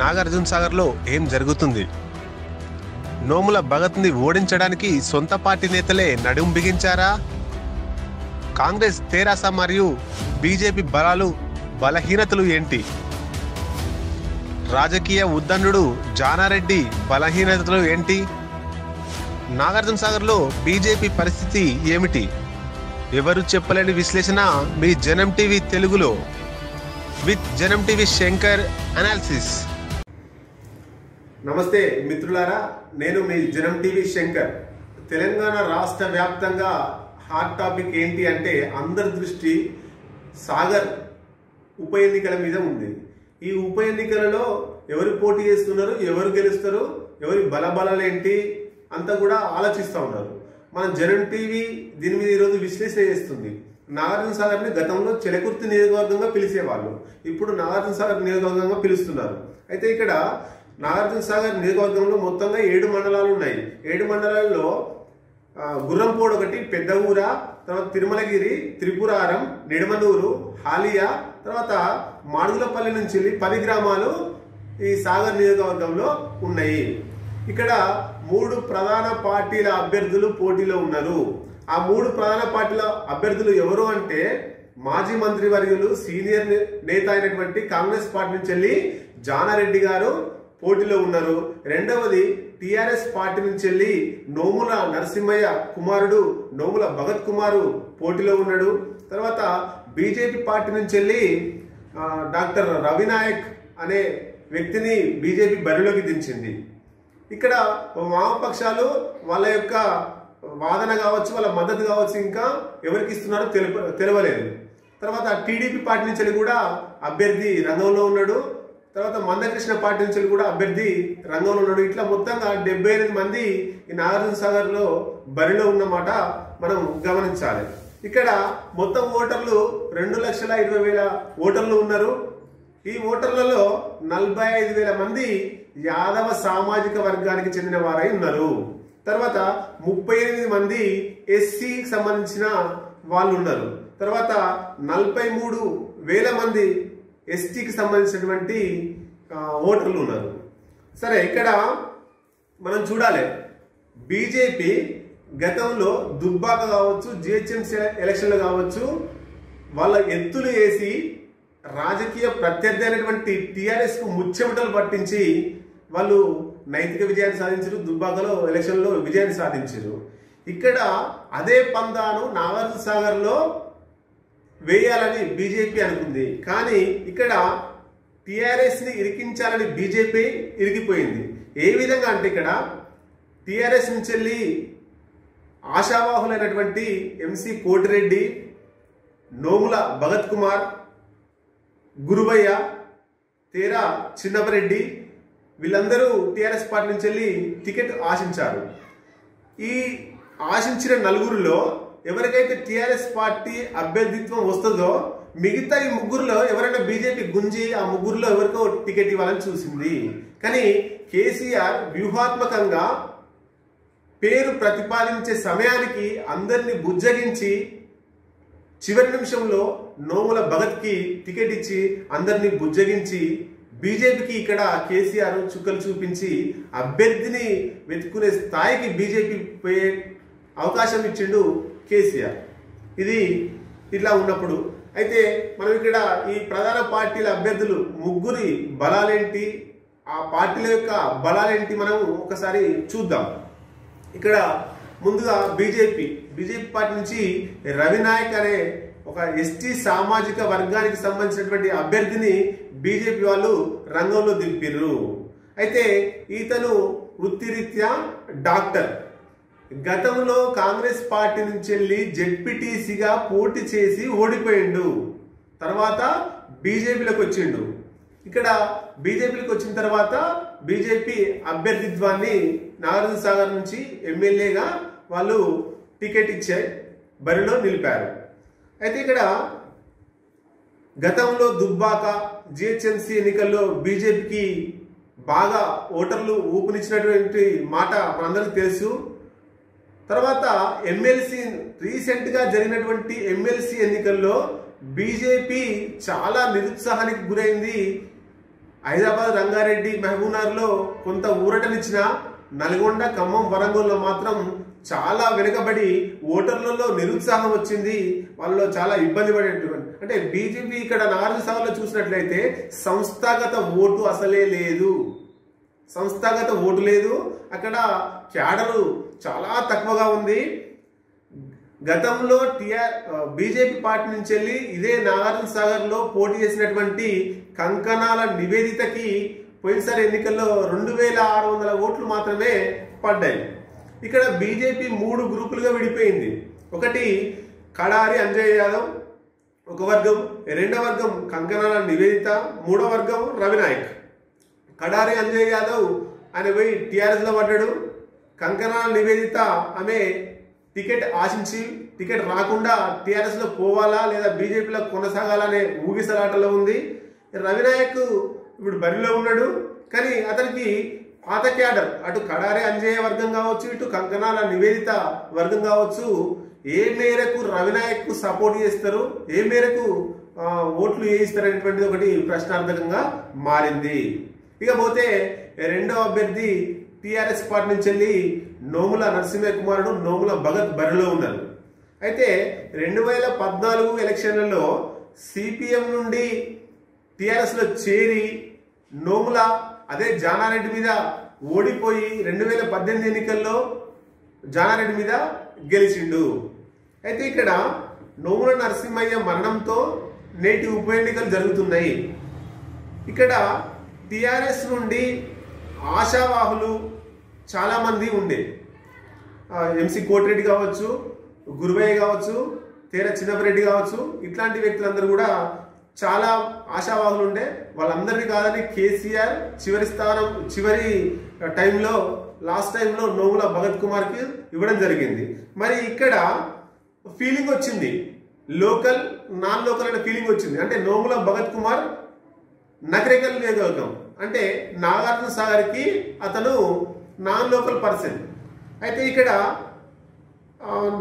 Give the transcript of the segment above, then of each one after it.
నాగార్జునసాగర్లో ఏం జరుగుతుంది? నోముల భగత్ని ఓడించడానికి సొంత పార్టీ నేతలే నడుం బిగించారా? కాంగ్రెస్, తెరాస మరియు బీజేపీ బలాలు, బలహీనతలు ఏంటి? రాజకీయ ఉద్దండుడు జానారెడ్డి బలహీనతలు ఏంటి? నాగార్జునసాగర్లో బీజేపీ పరిస్థితి ఏమిటి? ఎవరు చెప్పలేని విశ్లేషణ మీ జనం టీవీ తెలుగులో విత్ జనం టీవీ శంకర్ అనాలిసిస్. నమస్తే మిత్రులారా, నేను మీ జనం టీవీ శంకర్. తెలంగాణ రాష్ట్ర వ్యాప్తంగా హాట్ టాపిక్ ఏంటి అంటే అందరి దృష్టి సాగర్ ఉప ఎన్నికల మీద ఉంది. ఈ ఉప ఎన్నికలలో ఎవరు పోటీ చేస్తున్నారు, ఎవరు గెలుస్తారు, ఎవరి బలబలాలు ఏంటి అంతా కూడా ఆలోచిస్తూ ఉన్నారు. మన జనం టీవీ దీని మీద ఈరోజు విశ్లేషణ చేస్తుంది. నాగార్జునసాగర్ని గతంలో చిలకుర్తి నియోజకవర్గంగా పిలిచేవాళ్ళు, ఇప్పుడు నాగార్జునసాగర్ నియోజకవర్గంగా పిలుస్తున్నారు. అయితే ఇక్కడ నాగార్జునసాగర్ నియోజకవర్గంలో మొత్తంగా 7 మండలాలు ఉన్నాయి. 7 మండలాల్లో గుర్రంపోడు ఒకటి, పెద్ద ఊర, తర్వాత తిరుమలగిరి, త్రిపురారం, నిడమనూరు, హాలియా, తర్వాత మాడుగులపల్లి నుంచి 10 గ్రామాలు ఈ సాగర్ నియోజకవర్గంలో ఉన్నాయి. ఇక్కడ 3 ప్రధాన పార్టీల అభ్యర్థులు పోటీలో ఉన్నారు. ఆ 3 ప్రధాన పార్టీల అభ్యర్థులు ఎవరు అంటే మాజీ మంత్రి వర్యులు, సీనియర్ నేత అయినటువంటి కాంగ్రెస్ పార్టీ నుంచి వెళ్ళి జానారెడ్డి గారు పోటీలో ఉన్నారు. రెండవది టిఆర్ఎస్ పార్టీ నుంచి వెళ్ళి నోముల నరసింహయ్య కుమారుడు నోముల భగత్ కుమారు పోటీలో ఉన్నాడు. తర్వాత బీజేపీ పార్టీ నుంచి వెళ్ళి డాక్టర్ రవినాయక్ అనే వ్యక్తిని బీజేపీ బరిలోకి దించింది. ఇక్కడ వామపక్షాలు వాళ్ళ యొక్క వాదన కావచ్చు, వాళ్ళ మద్దతు కావచ్చు, ఇంకా ఎవరికి ఇస్తున్నారో తెలవలేదు. తర్వాత టీడీపీ పార్టీ నుంచి కూడా అభ్యర్థి రంగంలో ఉన్నాడు. తర్వాత మందకృష్ణ పార్టీ నుంచి కూడా అభ్యర్థి రంగంలో ఉన్నాడు. ఇట్లా మొత్తంగా 78 మంది ఈ నాగార్జునసాగర్ లో బరిలో ఉన్నమాట మనం గమనించాలి. ఇక్కడ మొత్తం ఓటర్లు 2,20,000 ఓటర్లు ఉన్నారు. ఈ ఓటర్లలో 45,000 మంది యాదవ సామాజిక వర్గానికి చెందిన వారై ఉన్నారు. తర్వాత 38 మంది ఎస్సీకి సంబంధించిన వాళ్ళు ఉన్నారు. తర్వాత 43,000 మంది ఎస్టీకి సంబంధించినటువంటి ఓటర్లు ఉన్నారు. సరే, ఇక్కడ మనం చూడాలి, బీజేపీ గతంలో దుబ్బాక కావచ్చు, జిహెచ్ఎంసీ ఎలక్షన్లు కావచ్చు, వాళ్ళ ఎత్తులు వేసి రాజకీయ ప్రత్యర్థి అయినటువంటి టిఆర్ఎస్ కు ముచ్చెమటలు పట్టించి వాళ్ళు నైతిక విజయాన్ని సాధించారు. దుబ్బాకలో ఎలక్షన్లో విజయాన్ని సాధించారు. ఇక్కడ అదే పందాను నాగార్జునసాగర్ లో వేయాలని బీజేపీ అనుకుంది. కానీ ఇక్కడ టిఆర్ఎస్ ని ఇరికించాలని బీజేపీ ఇరికిపోయింది. ఏ విధంగా అంటే ఇక్కడ టిఆర్ఎస్ నుంచి వెళ్ళి ఆశావాహులైనటువంటి ఎంసీ కోటిరెడ్డి, నోముల భగత్ కుమార్, గురువయ్య, తేరా చిన్నపరెడ్డి వీళ్ళందరూ టిఆర్ఎస్ పార్టీ నుంచి వెళ్ళి టికెట్ ఆశించారు. ఈ ఆశించిన 4గురిలో ఎవరికైతే టిఆర్ఎస్ పార్టీ అభ్యర్థిత్వం వస్తుందో మిగతా ఈ 3గురిలో ఎవరైనా బీజేపీ గుంజి ఆ 3గురిలో ఎవరికో టికెట్ ఇవ్వాలని చూసింది. కానీ కేసీఆర్ వ్యూహాత్మకంగా పేరు ప్రతిపాదించే సమయానికి అందరినీ బుజ్జగించి చివరి నిమిషంలో నోముల భగత్ కి టికెట్ ఇచ్చి అందరినీ బుజ్జగించి బీజేపీకి ఇక్కడ కేసీఆర్ చుక్కలు చూపించి అభ్యర్థిని వెతుక్కునే స్థాయికి బీజేపీ పోయే అవకాశం ఇచ్చిండు కేసీఆర్. ఇది ఇట్లా ఉన్నప్పుడు అయితే మనం ఇక్కడ ఈ ప్రధాన పార్టీల అభ్యర్థులు 3గురి బలాలేంటి, ఆ పార్టీల యొక్క బలాలేంటి మనం ఒకసారి చూద్దాం. ఇక్కడ ముందుగా బీజేపీ పార్టీ నుంచి రవినాయక్ అనే ఒక ఎస్టీ సామాజిక వర్గానికి సంబంధించినటువంటి అభ్యర్థిని బీజేపీ వాళ్ళు రంగంలో దింపిర్రు. అయితే ఇతను వృత్తిరీత్యా డాక్టర్. గతంలో కాంగ్రెస్ పార్టీ నుంచి వెళ్ళి జెడ్పీటీసీగా పోటీ చేసి ఓడిపోయిండు. తర్వాత బీజేపీలోకి వచ్చిండు. ఇక్కడ బీజేపీలోకి వచ్చిన తర్వాత బీజేపీ అభ్యర్థిత్వాన్ని నాగార్జునసాగర్ నుంచి ఎమ్మెల్యేగా వాళ్ళు టికెట్ ఇచ్చే బరిలో నిలిపారు. అయితే ఇక్కడ గతంలో దుబ్బాక, జిహెచ్ఎంసీ ఎన్నికల్లో బీజేపీకి బాగా ఓటర్లు ఊపునిచ్చినటువంటి మాట మనందరికీ తెలుసు. తర్వాత ఎమ్మెల్సీ రీసెంట్ గా జరిగినటువంటి ఎమ్మెల్సీ ఎన్నికల్లో బీజేపీ చాలా నిరుత్సాహానికి గురైంది. హైదరాబాద్, రంగారెడ్డి, మహబూబ్నగర్లో కొంత ఊరటనిచ్చిన నల్గొండ, ఖమ్మం, వరంగల్లో మాత్రం చాలా వెనుకబడి ఓటర్లలో నిరుత్సాహం వచ్చింది. వాళ్ళలో చాలా ఇబ్బంది పడేటువంటి, అంటే బీజేపీ ఇక్కడ నాగార్జునసాగర్లో చూసినట్లయితే సంస్థాగత ఓటు అసలే లేదు. సంస్థాగత ఓటు లేదు. అక్కడ క్యాడరు చాలా తక్కువగా ఉంది. గతంలో బీజేపీ పార్టీ నుంచి వెళ్ళి ఇదే నాగార్జునసాగర్లో పోటీ చేసినటువంటి కంకణాల నివేదితకి పోయినసారి ఎన్నికల్లో 2600 ఓట్లు మాత్రమే పడ్డాయి. ఇక్కడ బీజేపీ 3 గ్రూపులుగా విడిపోయింది. ఒకటి కడారి అంజయ్య యాదవ్ ఒక వర్గం, రెండో వర్గం కంకణాల నివేదిత, మూడో వర్గం రవినాయక్. కడారి అంజయ్య యాదవ్ ఆయన పోయి టీఆర్ఎస్లో పడ్డాడు. కంకణాల నివేదిత ఆమె టికెట్ ఆశించి టికెట్ రాకుండా టీఆర్ఎస్లో పోవాలా లేదా బీజేపీలో కొనసాగాలనే ఊగిసలాటలో ఉంది. రవినాయక్ ఇప్పుడు బరిలో ఉన్నాడు. కానీ అతనికి పాత క్యాడర్, అటు కడారి అంజయ్య వర్గం కావచ్చు, ఇటు కంకణాల నివేదిత వర్గం కావచ్చు, ఏ మేరకు రవినాయక్ సపోర్ట్ చేస్తారు, ఏ మేరకు ఓట్లు వేయిస్తారు అనేటువంటిది ఒకటి ప్రశ్నార్థకంగా మారింది. ఇకపోతే రెండో అభ్యర్థి టీఆర్ఎస్ పార్టీ నుంచి వెళ్ళి నోముల నరసింహ కుమారుడు, నోముల భగత్ బరిలో ఉన్నారు. అయితే 2014 ఎలక్షన్లలో సిపిఎం నుండి టీఆర్ఎస్లో చేరి నోముల అదే జానారెడ్డి మీద ఓడిపోయి 2018 ఎన్నికల్లో జానారెడ్డి మీద గెలిచిండు. అయితే ఇక్కడ నోముల నరసింహయ్య మరణంతో నేటి ఉప ఎన్నికలు జరుగుతున్నాయి. ఇక్కడ టీఆర్ఎస్ నుండి ఆశావాహులు చాలామంది ఉండే, ఎంసీ కోటిరెడ్డి కావచ్చు, గురువయ్య కావచ్చు, తేర చిన్నపరెడ్డి కావచ్చు, ఇట్లాంటి వ్యక్తులందరూ కూడా చాలా ఆశావాహులు ఉండే. వాళ్ళందరినీ కాదని కేసీఆర్ చివరి టైంలో లాస్ట్ టైంలో నోముల భగత్ కుమార్కి ఇవ్వడం జరిగింది. మరి ఇక్కడ ఫీలింగ్ వచ్చింది, లోకల్ నాన్ లోకల్ అనే ఫీలింగ్ వచ్చింది. అంటే నోముల భగత్ కుమార్ నకరేకల్ నియోజకవర్గం, అంటే నాగార్జునసాగర్కి అతను నాన్ లోకల్ పర్సన్. అయితే ఇక్కడ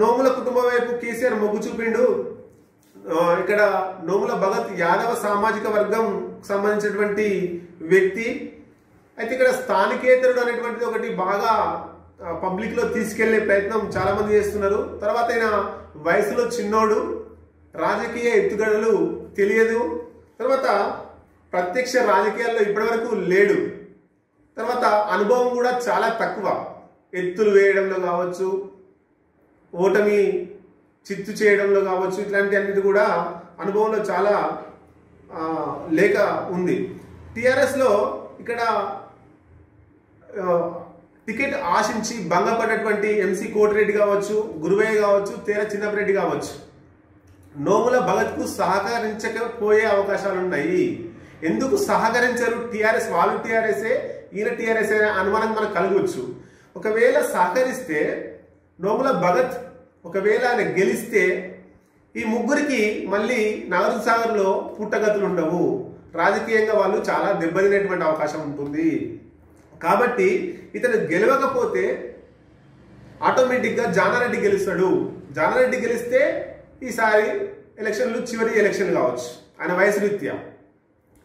నోముల కుటుంబం వైపు కేసీఆర్ మొగ్గు చూపిండు. ఇక్కడ నోముల భగత్ యాదవ సామాజిక వర్గం సంబంధించినటువంటి వ్యక్తి. అయితే ఇక్కడ స్థానికేతరుడు అనేటువంటిది ఒకటి బాగా పబ్లిక్ లో తీసుకెళ్లే ప్రయత్నం చాలా మంది చేస్తున్నారు. తర్వాత ఆయన వయసులో చిన్నోడు, రాజకీయ ఎత్తుగడలు తెలియదు, తర్వాత ప్రత్యక్ష రాజకీయాల్లో ఇప్పటివరకు లేడు, తర్వాత అనుభవం కూడా చాలా తక్కువ, ఎత్తులు వేయడంలో కావచ్చు, ఓటమి చిత్తు చేయడంలో కావచ్చు, ఇట్లాంటి అన్నిటి కూడా అనుభవంలో చాలా లేక ఉంది. టీఆర్ఎస్లో ఇక్కడ టికెట్ ఆశించి భంగపడ్డటువంటి ఎంసీ కోటిరెడ్డి కావచ్చు, గురువయ్య కావచ్చు, తేర చిన్నపరెడ్డి కావచ్చు, నోముల భగత్కు సహకరించకపోయే అవకాశాలు ఉన్నాయి. ఎందుకు సహకరించరు? టీఆర్ఎస్ వాళ్ళు టీఆర్ఎస్ఏ, ఈయన టీఆర్ఎస్ అనే అనుమానం మనకు కలగవచ్చు. ఒకవేళ సహకరిస్తే నోముల భగత్ ఒకవేళ ఆయన గెలిస్తే ఈ ముగ్గురికి మళ్ళీ నాగార్జునసాగర్లో పుట్టగతులు ఉండవు, రాజకీయంగా వాళ్ళు చాలా దెబ్బతినేటువంటి అవకాశం ఉంటుంది. కాబట్టి ఇతను గెలవకపోతే ఆటోమేటిక్గా జానారెడ్డి గెలుస్తాడు. జానారెడ్డి గెలిస్తే ఈసారి ఎలక్షన్లు చివరి ఎలక్షన్ కావచ్చు ఆయన వయసు రీత్యా.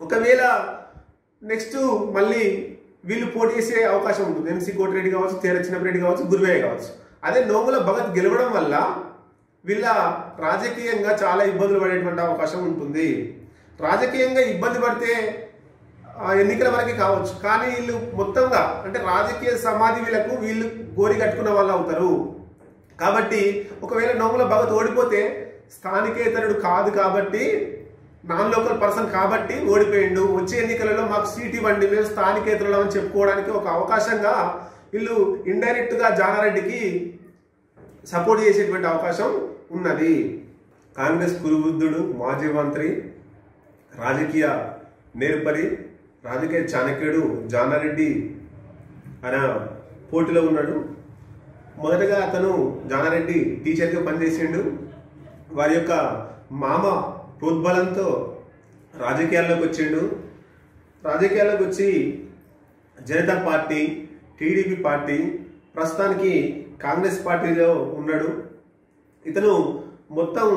ఒకవేళ నెక్స్ట్ మళ్ళీ వీళ్ళు పోటీ చేసే అవకాశం ఉంటుంది, ఎంసీ కోటిరెడ్డి కావచ్చు, తేర చిన్నపరెడ్డి కావచ్చు, గురువయ్య కావచ్చు. అదే నోముల భగత్ గెలవడం వల్ల వీళ్ళ రాజకీయంగా చాలా ఇబ్బందులు పడేటువంటి అవకాశం ఉంటుంది. రాజకీయంగా ఇబ్బంది పడితే ఎన్నికల వరకే కావచ్చు, కానీ వీళ్ళు మొత్తంగా అంటే రాజకీయ సమాధి వీళ్ళు గోరి కట్టుకున్న వాళ్ళు అవుతారు. కాబట్టి ఒకవేళ నోముల భగత్ ఓడిపోతే స్థానికేతరుడు కాదు కాబట్టి, నాన్ లోకల్ పర్సన్ కాబట్టి ఓడిపోయిండు, వచ్చే ఎన్నికలలో మాకు సీట్ ఇవ్వండి, మేము స్థానికేతరులు అని చెప్పుకోవడానికి ఒక అవకాశంగా వీళ్ళు ఇండైరెక్ట్ గా జానారెడ్డికి సపోర్ట్ చేసేటువంటి అవకాశం ఉన్నది. కాంగ్రెస్ కురుబుద్ధుడు, మాజీ మంత్రి, రాజకీయ నేర్పరి, రాజకీయ చాణక్యుడు జానారెడ్డి ఆయన పోటీలో ఉన్నాడు. మొదటగా అతను జానారెడ్డి టీచర్గా పనిచేసిండు. వారి యొక్క మామ ప్రోద్బలంతో రాజకీయాల్లోకి వచ్చిండు. రాజకీయాల్లోకి వచ్చి జనతా పార్టీ, టీడీపీ పార్టీ, ప్రస్తుతానికి కాంగ్రెస్ పార్టీలో ఉన్నాడు. ఇతను మొత్తం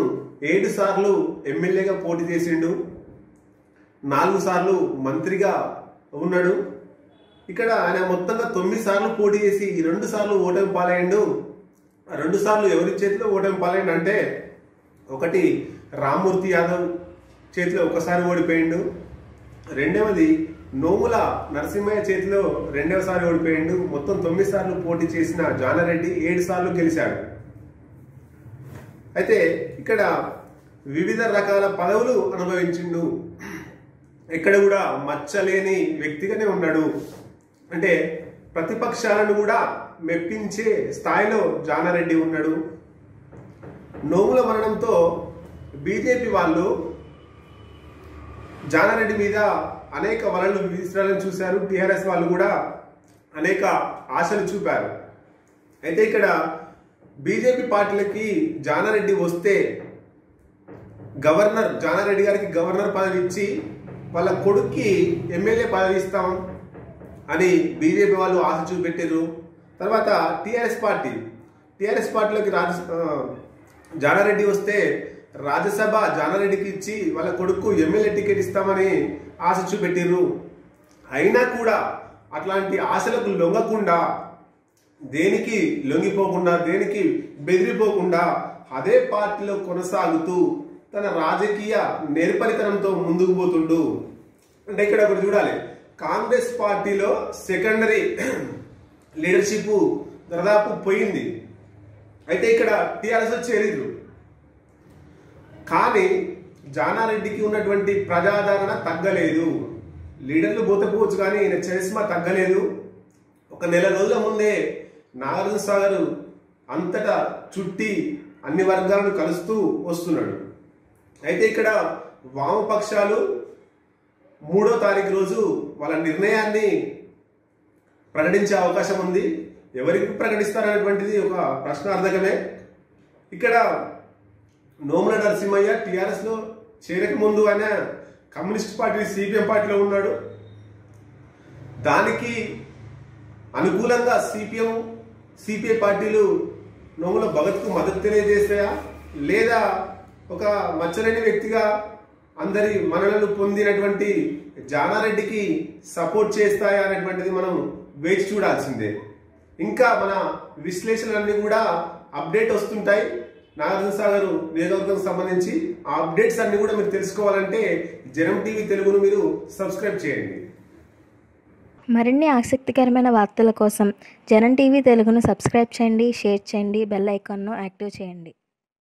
7 సార్లు ఎమ్మెల్యేగా పోటీ చేసిండు, 4 సార్లు మంత్రిగా ఉన్నాడు. ఇక్కడ ఆయన మొత్తంగా 9 సార్లు పోటీ చేసి 2 సార్లు ఓటమి పాలయ్యిండు. 2 సార్లు ఎవరి చేతిలో ఓటమి పాలయ్యిండు అంటే, ఒకటి రామ్మూర్తి యాదవ్ చేతిలో ఒకసారి ఓడిపోయిండు, రెండవది నోముల నరసింహయ్య చేతిలో రెండవసారి ఓడిపోయిండు. మొత్తం 9 సార్లు పోటీ చేసిన జానారెడ్డి 7 సార్లు గెలిచాడు. అయితే ఇక్కడ వివిధ రకాల పదవులు అనుభవించిండు. ఎక్కడ కూడా మచ్చలేని వ్యక్తిగానే ఉన్నాడు. అంటే ప్రతిపక్షాలను కూడా మెప్పించే స్థాయిలో జానారెడ్డి ఉన్నాడు. నోముల మరణంతో బీజేపీ వాళ్ళు జానారెడ్డి మీద అనేక వలలు విసిరాలని చూశారు. టీఆర్ఎస్ వాళ్ళు కూడా అనేక ఆశలు చూపారు. అయితే ఇక్కడ బీజేపీ పార్టీలకి జానారెడ్డి వస్తే గవర్నర్ జానారెడ్డి గారికి గవర్నర్ పదవి ఇచ్చి వాళ్ళ కొడుక్కి ఎమ్మెల్యే పదవి ఇస్తాం అని బీజేపీ వాళ్ళు ఆశ చూపెట్టారు. తర్వాత టీఆర్ఎస్ పార్టీలోకి జానారెడ్డి వస్తే రాజ్యసభ జానారెడ్డికి ఇచ్చి వాళ్ళ కొడుకు ఎమ్మెల్యే టికెట్ ఇస్తామని ఆశ చూపెట్టిర్రు. అయినా కూడా అట్లాంటి ఆశలకు లొంగకుండా, దేనికి లొంగిపోకుండా, దేనికి బెదిరిపోకుండా అదే పార్టీలో కొనసాగుతూ తన రాజకీయ నేర్పరితనంతో ముందుకు పోతుండు. అంటే ఇక్కడ ఒకటి చూడాలి, కాంగ్రెస్ పార్టీలో సెకండరీ లీడర్షిప్ దాదాపు పోయింది. అయితే ఇక్కడ టీఆర్ఎస్ చేరిరు. కానీ జానారెడ్డికి ఉన్నటువంటి ప్రజాదరణ తగ్గలేదు. లీడర్లు పోవచ్చు కానీ ఈయన చరిస్మా తగ్గలేదు. ఒక నెల రోజుల ముందే నాగార్జున సాగర్ అంతటా చుట్టి అన్ని వర్గాలను కలుస్తూ వస్తున్నాడు. అయితే ఇక్కడ వామపక్షాలు 3వ తారీఖు రోజు వాళ్ళ నిర్ణయాన్ని ప్రకటించే అవకాశం ఉంది. ఎవరికి ప్రకటిస్తారనేటువంటిది ఒక ప్రశ్నార్థకమే. ఇక్కడ నోముల నరసింహయ్య టీఆర్ఎస్ లో చేరక ముందు ఆయన కమ్యూనిస్ట్ పార్టీ సిపిఎం పార్టీలో ఉన్నాడు. దానికి అనుకూలంగా సిపిఐ పార్టీలు నోముల భగత్కు మద్దతు తెలియజేస్తాయా, లేదా ఒక మచ్చలేని వ్యక్తిగా అందరి మనలను పొందినటువంటి జానారెడ్డికి సపోర్ట్ చేస్తాయా అనేటువంటిది మనం వేచి చూడాల్సిందే. ఇంకా మన విశ్లేషణలన్నీ కూడా అప్డేట్ వస్తుంటాయి నాగార్జున సాగర్ నియోజకవర్గం సంబంధించి. ఆ అప్డేట్స్ అన్ని కూడా మీరు తెలుసుకోవాలంటే జనం టీవీ తెలుగును మీరు సబ్స్క్రైబ్ చేయండి. మరిన్ని ఆసక్తికరమైన వార్తల కోసం జనం టీవీ తెలుగును సబ్స్క్రైబ్ చేయండి, షేర్ చేయండి, బెల్ ఐకాన్ను యాక్టివ్ చేయండి.